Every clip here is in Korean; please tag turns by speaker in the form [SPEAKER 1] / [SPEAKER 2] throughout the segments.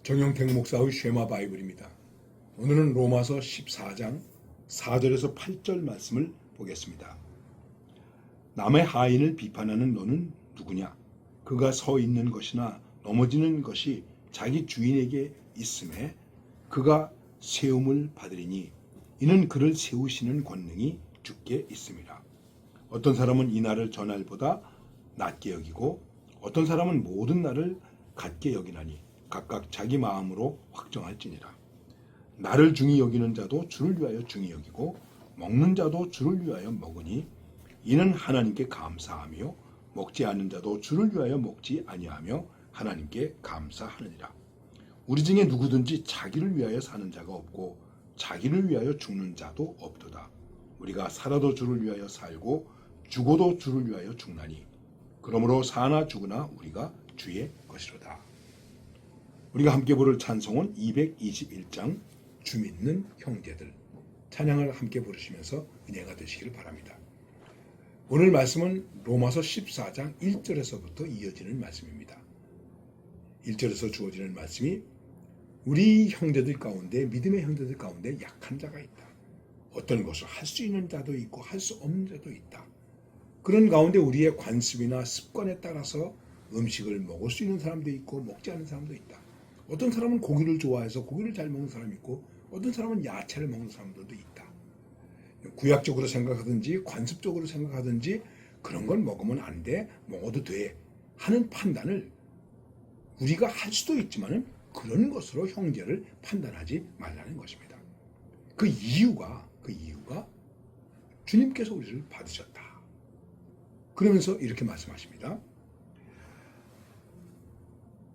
[SPEAKER 1] 정영택 목사의 쉐마 바이블입니다. 오늘은 로마서 14장 4절에서 8절 말씀을 보겠습니다. 남의 하인을 비판하는 너는 누구냐? 그가 서 있는 것이나 넘어지는 것이 자기 주인에게 있음에 그가 세움을 받으리니 이는 그를 세우시는 권능이 주께 있음이라. 어떤 사람은 이 날을 저 날보다 낮게 여기고 어떤 사람은 모든 날을 같게 여기나니 각각 자기 마음으로 확정할지니라. 나를 중히 여기는 자도 주를 위하여 중히 여기고 먹는 자도 주를 위하여 먹으니 이는 하나님께 감사하며 먹지 않는 자도 주를 위하여 먹지 아니하며 하나님께 감사하느니라. 우리 중에 누구든지 자기를 위하여 사는 자가 없고 자기를 위하여 죽는 자도 없도다. 우리가 살아도 주를 위하여 살고 죽어도 주를 위하여 죽나니 그러므로 사나 죽으나 우리가 주의 것이로다. 우리가 함께 부를 찬송은 221장 주 믿는 형제들, 찬양을 함께 부르시면서 은혜가 되시기를 바랍니다. 오늘 말씀은 로마서 14장 1절에서부터 이어지는 말씀입니다. 1절에서 주어지는 말씀이 우리 형제들 가운데, 믿음의 형제들 가운데 약한 자가 있다. 어떤 것을 할 수 있는 자도 있고 할 수 없는 자도 있다. 그런 가운데 우리의 관습이나 습관에 따라서 음식을 먹을 수 있는 사람도 있고 먹지 않는 사람도 있다. 어떤 사람은 고기를 좋아해서 고기를 잘 먹는 사람이 있고 어떤 사람은 야채를 먹는 사람들도 있다. 구약적으로 생각하든지 관습적으로 생각하든지 그런 걸 먹으면 안 돼, 먹어도 돼 하는 판단을 우리가 할 수도 있지만 그런 것으로 형제를 판단하지 말라는 것입니다. 그 이유가 주님께서 우리를 받으셨다. 그러면서 이렇게 말씀하십니다.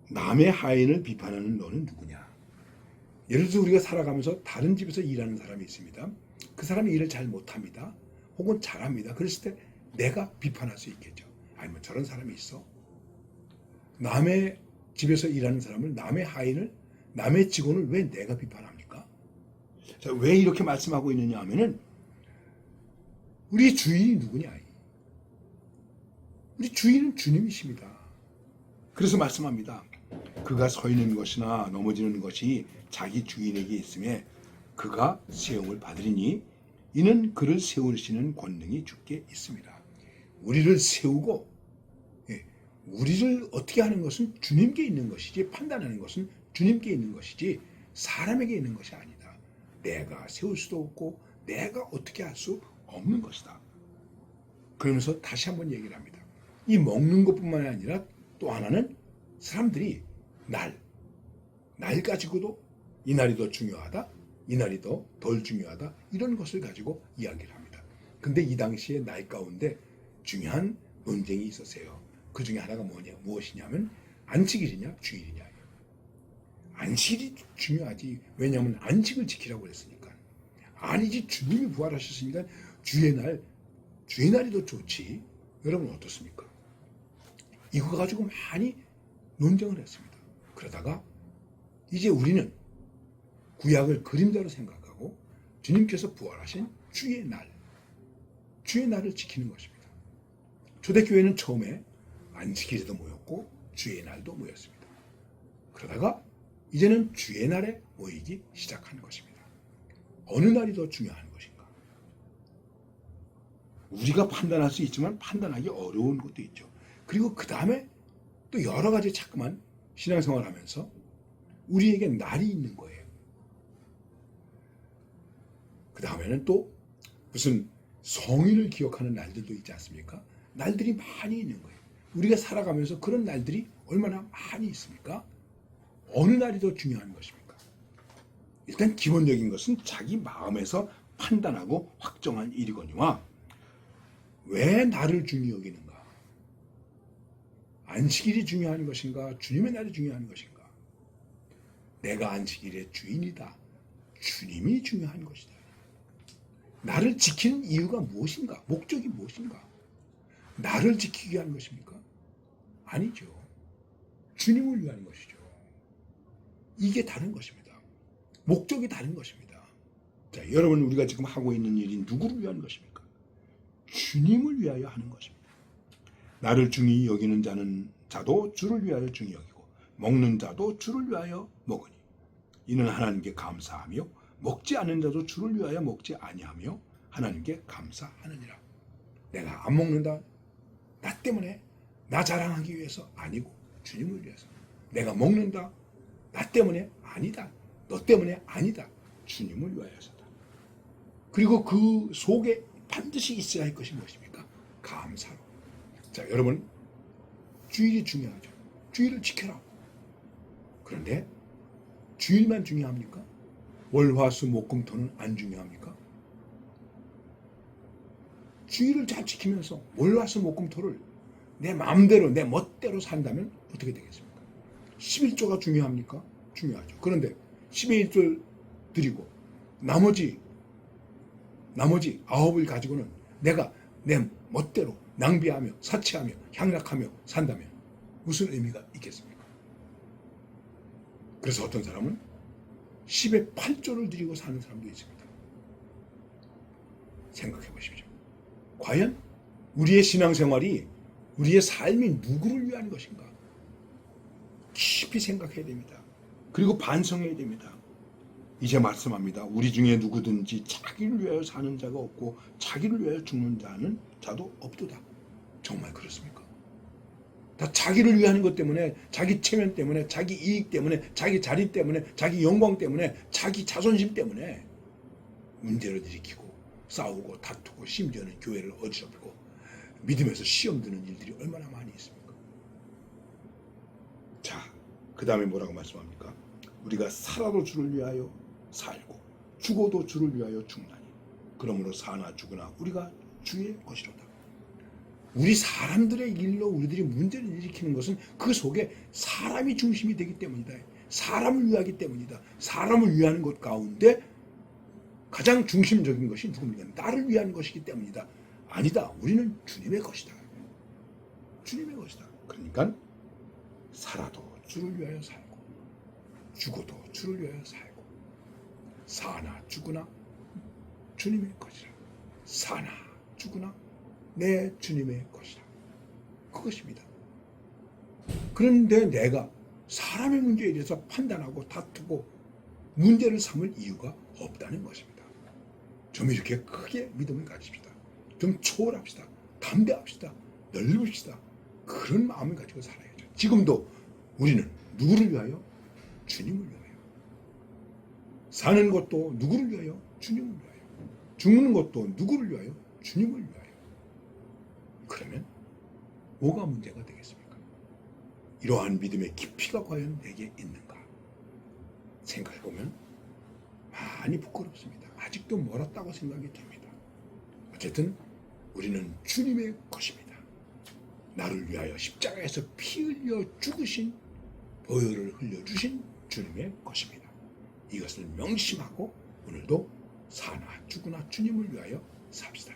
[SPEAKER 1] 남의 하인을 비판하는 너는 누구냐? 예를 들어서 우리가 살아가면서 다른 집에서 일하는 사람이 있습니다. 그 사람이 일을 잘 못합니다. 혹은 잘합니다. 그랬을 때 내가 비판할 수 있겠죠. 아니면 저런 사람이 있어. 남의 집에서 일하는 사람을, 남의 하인을, 남의 직원을 왜 내가 비판합니까? 자, 왜 이렇게 말씀하고 있느냐 하면은 우리 주인이 누구냐? 우리 주인은 주님이십니다. 그래서 말씀합니다. 그가 서 있는 것이나 넘어지는 것이 자기 주인에게 있음에 그가 세움을 받으리니 이는 그를 세우시는 권능이 주께 있습니다. 우리를 세우고 우리를 어떻게 하는 것은 주님께 있는 것이지, 판단하는 것은 주님께 있는 것이지 사람에게 있는 것이 아니다. 내가 세울 수도 없고 내가 어떻게 할 수 없는 것이다. 그러면서 다시 한번 얘기를 합니다. 이 먹는 것뿐만 아니라 또 하나는 사람들이 날 가지고도 이 날이 더 중요하다, 이 날이 더 덜 중요하다, 이런 것을 가지고 이야기를 합니다. 근데 이 당시에 날 가운데 중요한 논쟁이 있었어요. 그 중에 하나가 무엇이냐면 안식일이냐 주일이냐. 안식일이 중요하지. 왜냐하면 안식을 지키라고 그랬으니까. 아니지, 주님이 부활하셨으니까 주의 날이 더 좋지. 여러분 어떻습니까? 이거 가지고 많이 논쟁을 했습니다. 그러다가 이제 우리는 구약을 그림자로 생각하고 주님께서 부활하신 주의 날을 지키는 것입니다. 초대교회는 처음에 안식일에도 모였고 주의 날도 모였습니다. 그러다가 이제는 주의 날에 모이기 시작한 것입니다. 어느 날이 더 중요한 것인가? 우리가 판단할 수 있지만 판단하기 어려운 것도 있죠. 그리고 그 다음에 또 여러 가지 자꾸만 신앙생활을 하면서 우리에게 날이 있는 거예요. 그 다음에는 또 무슨 성인을 기억하는 날들도 있지 않습니까? 날들이 많이 있는 거예요. 우리가 살아가면서 그런 날들이 얼마나 많이 있습니까? 어느 날이 더 중요한 것입니까? 일단 기본적인 것은 자기 마음에서 판단하고 확정한 일이거니와 왜 나를 중요히 여기는가? 안식일이 중요한 것인가? 주님의 날이 중요한 것인가? 내가 안식일의 주인이다. 주님이 중요한 것이다. 나를 지키는 이유가 무엇인가? 목적이 무엇인가? 나를 지키기 위한 것입니까? 아니죠. 주님을 위한 것이죠. 이게 다른 것입니다. 목적이 다른 것입니다. 자, 여러분, 우리가 지금 하고 있는 일이 누구를 위한 것입니까? 주님을 위하여 하는 것입니다. 나를 중히 여기는 자도 주를 위하여 중히 여기고 먹는 자도 주를 위하여 먹으니 이는 하나님께 감사하며 먹지 않는 자도 주를 위하여 먹지 아니하며 하나님께 감사하느니라. 내가 안 먹는다. 나 때문에 나 자랑하기 위해서 아니고 주님을 위해서. 내가 먹는다. 나 때문에 아니다. 너 때문에 아니다. 주님을 위하여서다. 그리고 그 속에 반드시 있어야 할 것이 무엇입니까? 감사로. 자, 여러분, 주일이 중요하죠. 주일을 지켜라. 그런데 주일만 중요합니까? 월, 화, 수, 목, 금, 토는 안 중요합니까? 주일을 잘 지키면서 월, 화, 수, 목, 금, 토를 내 마음대로 내 멋대로 산다면 어떻게 되겠습니까? 11조가 중요합니까? 중요하죠. 그런데 11조를 드리고 나머지 9을 가지고는 내가 내 멋대로 낭비하며 사치하며 향락하며 산다면 무슨 의미가 있겠습니까? 그래서 어떤 사람은 10의 8조를 드리고 사는 사람도 있습니다. 생각해 보십시오. 과연 우리의 신앙생활이 우리의 삶이 누구를 위한 것인가? 깊이 생각해야 됩니다. 그리고 반성해야 됩니다. 이제 말씀합니다. 우리 중에 누구든지 자기를 위하여 사는 자가 없고 자기를 위하여 죽는 자도 없도다. 정말 그렇습니까? 다 자기를 위하는 것 때문에, 자기 체면 때문에, 자기 이익 때문에, 자기 자리 때문에, 자기 영광 때문에, 자기 자존심 때문에 문제를 일으키고 싸우고 다투고 심지어는 교회를 어지럽히고 믿음에서 시험 드는 일들이 얼마나 많이 있습니까? 자, 그 다음에 뭐라고 말씀합니까? 우리가 살아도 주를 위하여 살고 죽어도 주를 위하여 죽나니 그러므로 사나 죽으나 우리가 주의 것이로다. 우리 사람들의 일로 우리들이 문제를 일으키는 것은 그 속에 사람이 중심이 되기 때문이다. 사람을 위하기 때문이다. 사람을 위하는 것 가운데 가장 중심적인 것이 누굽니까? 나를 위한 것이기 때문이다. 아니다. 우리는 주님의 것이다. 주님의 것이다. 그러니까 살아도 주를 위하여 살고 죽어도 주를 위하여 살고 사나 죽으나 주님의 것이라. 사나 죽으나 내 주님의 것이라. 그것입니다. 그런데 내가 사람의 문제에 대해서 판단하고 다투고 문제를 삼을 이유가 없다는 것입니다. 좀 이렇게 크게 믿음을 가집시다. 좀 초월합시다. 담대합시다. 넓읍시다. 그런 마음을 가지고 살아야죠. 지금도 우리는 누구를 위하여? 주님을 위하여. 사는 것도 누구를 위하여? 주님을 위하여. 죽는 것도 누구를 위하여? 주님을 위하여. 그러면 뭐가 문제가 되겠습니까? 이러한 믿음의 깊이가 과연 내게 있는가? 생각해보면 많이 부끄럽습니다. 아직도 멀었다고 생각이 됩니다. 어쨌든 우리는 주님의 것입니다. 나를 위하여 십자가에서 피 흘려 죽으신, 보혈을 흘려주신 주님의 것입니다. 이것을 명심하고 오늘도 사나 죽으나 주님을 위하여 삽시다.